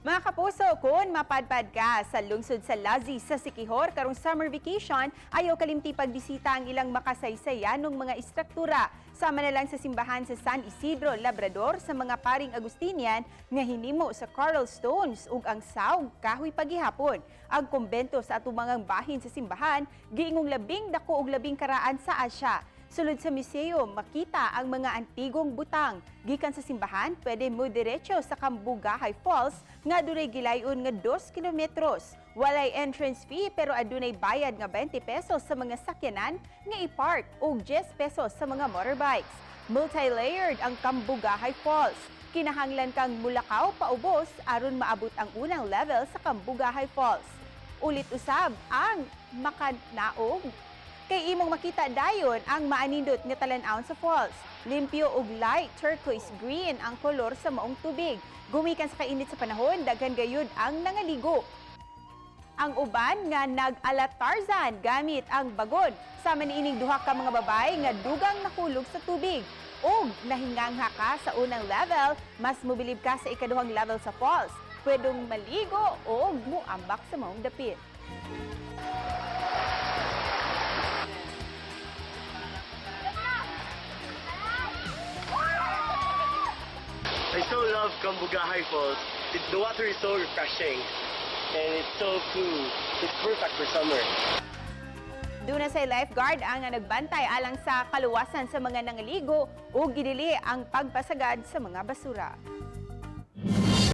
Mga kapuso, kung mapadpad ka sa lungsod sa Lazi sa Siquijor karong summer vacation, ayaw kalimti pagbisita ang ilang makasaysaya ng mga istruktura. Sama na lang sa simbahan sa San Isidro, Labrador sa mga paring Agustinian nga hinimo sa coral stones ug ang sawg kahoy pagihapon. Ang kumbento sa atumangang bahin sa simbahan, giingong labing dako ug labing karaan sa Asya. Sulod sa museo, makita ang mga antigong butang. Gikan sa simbahan, pwede mo diretso sa Cambugahay Falls nga adunay gilayon nga 2 kilometros. Walay entrance fee pero adunay bayad nga 20 pesos sa mga sakyanan nga i-park ug 10 pesos sa mga motorbikes. Multi-layered ang Cambugahay Falls. Kinahanglan kang mulakaw paubos aron maabot ang unang level sa Cambugahay Falls. Ulit usab ang makanaog kay imong makita dayon ang maanindot nga talan-awon sa falls. Limpyo ug light turquoise green ang kolor sa maong tubig. Gumikan sa kainit sa panahon, daghan gayud ang nangaligo. Ang uban nga nag-ala Tarzan gamit ang bagon. Sama niining duha ka mga babay nga dugang nakulog sa tubig. Ug nahingangha ka sa unang level, mas mobilib ka sa ikaduhang level sa falls. Pwedeng maligo o muambak sa maong dapit. I so love Cambugahay Falls. The water is so refreshing and it's so cool. It's perfect for summer. Doon na sa lifeguard ang nagbantay alang sa kaluwasan sa mga nangaligo o gidili ang pagpasagad sa mga basura.